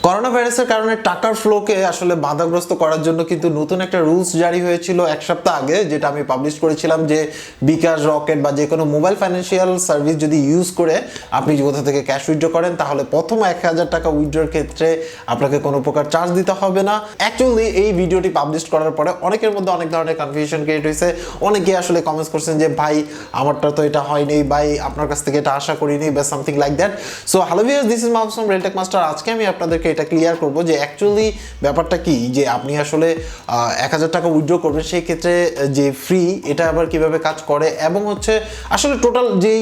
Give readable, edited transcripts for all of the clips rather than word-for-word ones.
Corona ভাইরাসের কারণে টাকার ফ্লোকে আসলে বাধাগ্রস্ত করার জন্য কিন্তু নতুন একটা রুলস জারি হয়েছিল এক সপ্তাহ আগে, যেটা আমি পাবলিশ করেছিলাম যে বিকাশ, রকেট বা যে কোনো মোবাইল ফাইন্যান্সিয়াল সার্ভিস যদি ইউজ করে আপনি কোথা থেকে ক্যাশ উইথড্র করেন তাহলে প্রথম 1000 টাকা উইথড্রর ক্ষেত্রে আপনাকে কোনো প্রকার চার্জ দিতে হবে না। অ্যাকচুয়ালি এই ভিডিওটি পাবলিশ করার পরে অনেকের মধ্যে অনেক ধরনের কনফিউশন ক্রিয়েট হয়েছে। অনেকে আসলে কমেন্টস করছেন যে ভাই আমারটা তো এটা হয়নি, ভাই আপনার কাছ থেকে এটা আশা করিনি বা something like that. So hello viewers, this is Mahfuz from Realtek master. আজকে আমি আপনাদেরকে এটা ক্লিয়ার করবো যে অ্যাকচুয়ালি ব্যাপারটা কি, যে আপনি আসলে 1000 টাকা উইথড্র করবেন সেই ক্ষেত্রে যে ফ্রি এটা আবার কিভাবে কাজ করে এবং হচ্ছে আসলে টোটাল যেই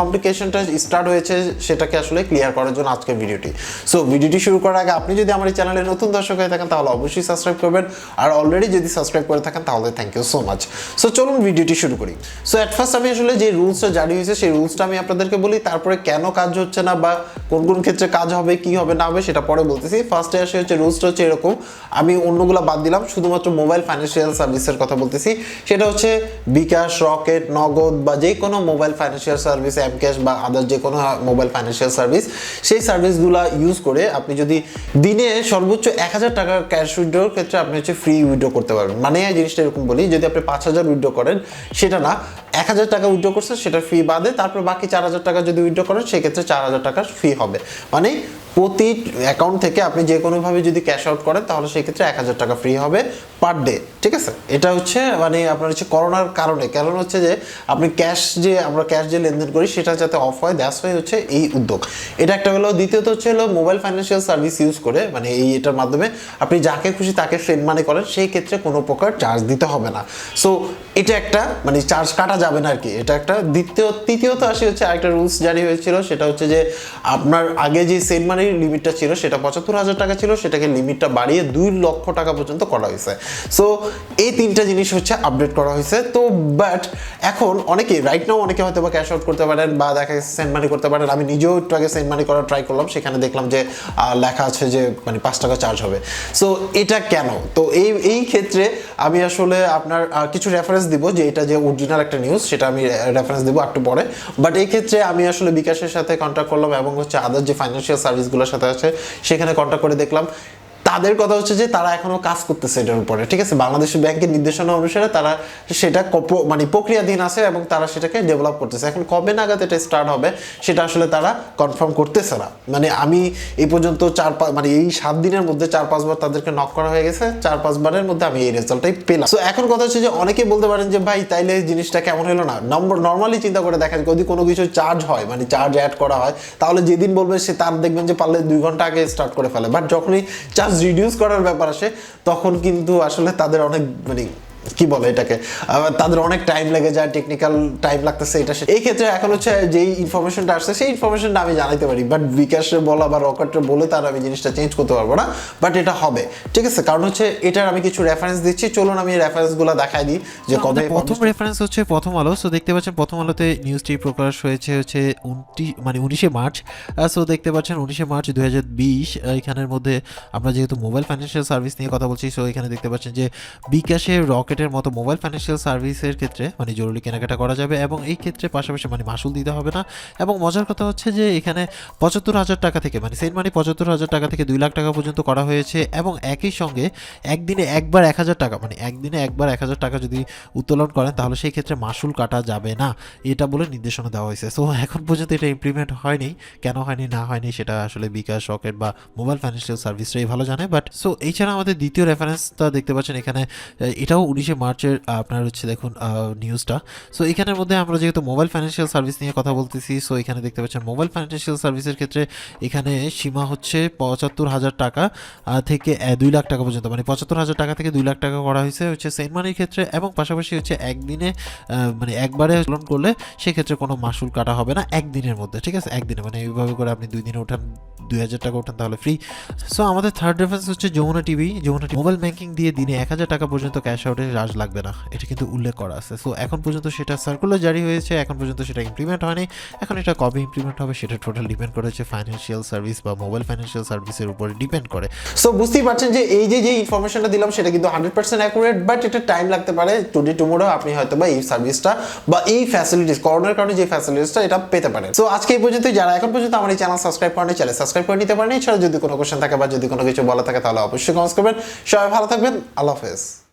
কমপ্লিকেশনটা স্টার্ট হয়েছে সেটাকে আসলে ক্লিয়ার করার জন্য আজকের ভিডিওটি। সো ভিডিওটি শুরু করার আগে আপনি যদি আমার এই চ্যানেলে নতুন দর্শক হয়ে থাকেন তাহলে অবশ্যই সাবস্ক্রাইব করবেন, আর অলরেডি যদি সাবস্ক্রাইব করে থাকেন তাহলে thank you so much. So চলুন ভিডিওটি শুরু করি। সো অ্যাট ফার্স্ট আমি আসলে যে রুলসটা জারি হয়েছে সেই রুলসটা আমি আপনাদেরকে বলি, তারপরে কেন কাজ হচ্ছে না বা কোন কোন ক্ষেত্রে কাজ হবে কি হবে না হবে সেটা পরে বলতেছি। ফার্স্টে আসে হচ্ছে রুলসটা হচ্ছে এরকম, আমি অন্যগুলো বাদ দিলাম, শুধুমাত্র মোবাইল ফাইন্যান্সিয়াল সার্ভিসের কথা বলতেছি। সেটা হচ্ছে বিকাশ, রকেট, নগদ বা যে কোনো মোবাইল ফাইন্যান্সিয়াল সার্ভিস, এমক্যাশ বা আদার যে কোনো মোবাইল ফাইন্যান্সিয়াল সার্ভিস, সেই সার্ভিসগুলো ইউজ করে আপনি যদি দিনে সর্বোচ্চ 1000 টাকা ক্যাশ উইথড্রোর ক্ষেত্রে আপনি হচ্ছে ফ্রি উইথড্রো করতে পারবেন। মানে এই জিনিসটা এরকম বলি, যদি আপনি 5000 উইথড্রো করেন সেটা না, 1000 টাকা উইথড্রো করছেন সেটা ফি বাদে, তারপর বাকি 4000 টাকা যদি উইথড্রো করেন সেক্ষেত্রে 4000 টাকা ফি হবে। মানে প্রতি অ্যাকাউন্ট থেকে আপনি যে কোনোভাবে যদি ক্যাশ আউট করেন তাহলে সেই ক্ষেত্রে 1000 টাকা ফ্রি হবে পার ডে। ঠিক আছে, এটা হচ্ছে মানে আপনার হচ্ছে করোনার কারণে, কারণ হচ্ছে যে আপনি আমরা ক্যাশ যে লেনদেন করি সেটা যাতে অফ হয়, দ্যাটস ওয়াই হচ্ছে এই উদ্যোগ। এটা একটা হলো। দ্বিতীয়ত হচ্ছে হলো মোবাইল ফাইন্যান্সিয়াল সার্ভিস ইউজ করে, মানে এটার মাধ্যমে আপনি যাকে খুশি তাকে সেন্ড মানি করেন, সেই ক্ষেত্রে কোনো প্রকার চার্জ দিতে হবে না। সো এটা একটা মানে চার্জ কাটা যাবে না আর কি, এটা একটা। তৃতীয়ত আসে হচ্ছে আরেকটা রুলস জারি হয়েছিল, সেটা হচ্ছে যে আপনার আগে যে সেন্ড মানির লিমিটটা ছিল সেটা 75000 টাকা ছিল, সেটাকে লিমিটটা বাড়িয়ে 2 লক্ষ টাকা পর্যন্ত করা হয়েছে। সো এই তিনটা জিনিস হচ্ছে আপডেট করা হয়েছে। তো বাট এখন অনেকে রাইট নাও অনেকে হয়তো বা ক্যাশ আউট করতে পারেন বা দেখা গেছে সেন্ড মানি করতে পারেন। আমি নিজেও একটু আগে সেন্ড মানি করার ট্রাই করলাম, সেখানে দেখলাম যে লেখা আছে যে মানে 5 টাকা চার্জ হবে। সো এটা কেন? তো এই ক্ষেত্রে আমি আসলে আপনার কিছু রেফারেন্স দিব, যে এটা যে অরিজিনাল একটা নিউজ সেটা আমি রেফারেন্স দিব একটু পরে। বাট এই ক্ষেত্রে আমি আসলে বিকাশের সাথে কন্ট্যাক্ট করলাম এবং হচ্ছে আদার যে ফাইন্যান্সিয়াল সার্ভিসগুলোর সাথে আছে সেখানে কন্ট্যাক্ট করে দেখলাম তাদের কথা হচ্ছে যে তারা এখনো কাজ করতেছে এটার উপরে। ঠিক আছে, বাংলাদেশ ব্যাংকের নির্দেশনা অনুসারে তারা সেটা মানে প্রক্রিয়াধীন আছে এবং তারা সেটাকে ডেভেলপ করতেছে। এখন কবে নাগাদ এটা স্টার্ট হবে সেটা আসলে তারা কনফার্ম করতেছে না। মানে আমি এই পর্যন্ত মানে এই 7 দিনের মধ্যে 4-5 বার তাদেরকে নক করা হয়ে গেছে, 4-5 বারের মধ্যে আমি এই রেজাল্টটাই পেলাম। সো এখন কথা হচ্ছে যে অনেকেই বলতে পারেন যে ভাই তাইলে জিনিসটা কেমন হলো না। নর্মালি চিন্তা করে দেখেন, যদি কোনো কিছু চার্জ হয় মানে চার্জ অ্যাড করা হয় তাহলে যেদিন বলবে সে তার দেখবেন যে পারলে 2 ঘন্টা আগে স্টার্ট করে ফেলে। বাট যখনই চার্জ রিডিউস করার ব্যাপার আসে তখন কিন্তু আসলে তাদের অনেক মানে কি বলে এটাকে, তাদের অনেক টাইম লেগে যায়, টেকনিক্যাল টাইম লাগতেছে এটা। এই ক্ষেত্রে এখন হচ্ছে যেই ইনফরমেশনটা আসছে সেই ইনফরমেশনটা আমি জানাইতে পারি, বাট বিকাশের বলা বা রকেটের বলে তার আমি জিনিসটা চেঞ্জ করতে পারবো না। বাট এটা হবে, ঠিক আছে, কারণ হচ্ছে এটার আমি কিছু রেফারেন্স দিচ্ছি। চলুন আমি রেফারেন্সগুলো দেখাই দিই যে কবে। প্রথম রেফারেন্স হচ্ছে প্রথম আলো। সো দেখতে পাচ্ছেন প্রথম আলোতে নিউজটি প্রকাশ হয়েছে হচ্ছে 19 মার্চ। সো দেখতে পাচ্ছেন 19 মার্চ 2020। এখানের মধ্যে আমরা যেহেতু মোবাইল ফাইন্যান্সিয়াল সার্ভিস নিয়ে কথা বলছি, সো এখানে দেখতে পাচ্ছেন যে বিকাশে, রকেটের মতো মোবাইল ফাইন্যান্সিয়াল সার্ভিসের ক্ষেত্রে মানে জরুরি কেনাকাটা করা যাবে এবং এই ক্ষেত্রে পাশাপাশি মানে মাসুল দিতে হবে না। এবং মজার কথা হচ্ছে যে এখানে 75000 টাকা থেকে মানে সেন্ড মানি 75000 টাকা থেকে 2 লাখ টাকা পর্যন্ত করা হয়েছে এবং একই সঙ্গে একদিনে একবার 1000 টাকা মানে একদিনে একবার 1000 টাকা যদি উত্তোলন করেন তাহলে সেই ক্ষেত্রে মাসুল কাটা যাবে না, এটা বলে নির্দেশনা দেওয়া হয়েছে। সো এখন পর্যন্ত এটা ইমপ্লিমেন্ট হয়নি, কেন হয়নি না হয়নি সেটা আসলে বিকাশ, রকেট বা মোবাইল ফাইন্যান্সিয়াল সার্ভিসটাই ভালো জানে। বাট সো এছাড়া আমাদের দ্বিতীয় রেফারেন্সটা দেখতে পাচ্ছেন এখানে, এটাও 19 মার্চের আপনার হচ্ছে দেখুন নিউজটা। সো এখানের মধ্যে আমরা যেহেতু মোবাইল ফাইন্যান্সিয়াল সার্ভিস নিয়ে কথা বলতেছি, সো এখানে দেখতে পাচ্ছেন মোবাইল ফাইন্যান্সিয়াল সার্ভিসের ক্ষেত্রে এখানে সীমা হচ্ছে 75000 টাকা থেকে 2 লাখ টাকা পর্যন্ত, মানে 75000 টাকা থেকে 2 লাখ টাকা করা হয়েছে হচ্ছে সেন্ড মানির ক্ষেত্রে এবং পাশাপাশি হচ্ছে একদিনে মানে একবারে লোন করলে সেক্ষেত্রে কোনো মাসুল কাটা হবে না একদিনের মধ্যে। ঠিক আছে, একদিনে মানে এইভাবে করে আপনি 2 দিনে ওঠান 2000 টাকা ওঠান তাহলে ফ্রি। সো আমাদের থার্ড রেফারেন্স হচ্ছে যমুনা টিভি। মোবাইল ব্যাংকিং দিয়ে দিনে 1000 টাকা পর্যন্ত ক্যাশ আউটে চার্জ লাগবে না, এটা কিন্তু উল্লেখ করা আছে। সো এখন পর্যন্ত সেটা সার্কুলার জারি হয়েছে, এখন পর্যন্ত সেটা ইমপ্লিমেন্ট হয়নি। এখন এটা কবে ইমপ্লিমেন্ট হবে সেটা টোটাল ডিপেন্ড করেছে ফাইন্যান্সিয়াল সার্ভিস বা মোবাইল ফাইন্যান্সিয়াল সার্ভিসের উপরে ডিপেন্ড করে। সো বুঝতেই পারছেন যে এই যে ইনফরমেশনটা দিলাম সেটা কিন্তু 100% অ্যাকুরেট, বাট এটা টাইম লাগতে পারে। টুডে টুমোরো আপনি হয়তো বা এই সার্ভিসটা বা এই ফ্যাসিলিটিস, করোনার কারণে যে ফ্যাসিলিটিসটা এটা পেতে পারেন। সো আজকে এই পর্যন্ত, যারা এখন পর্যন্ত আমার এই চ্যানেল সাবস্ক্রাইব করেন, চ্যানেল সাবস্ক্রাইব করে নিতে পারেন। এছাড়া যদি কোনো কোশ্চেন থাকে বা যদি কোনো কিছু বলা থাকে তাহলে অবশ্যই কমেন্টস করবেন। সবাই ভালো থাকবেন, আল্লাহ হাফেজ।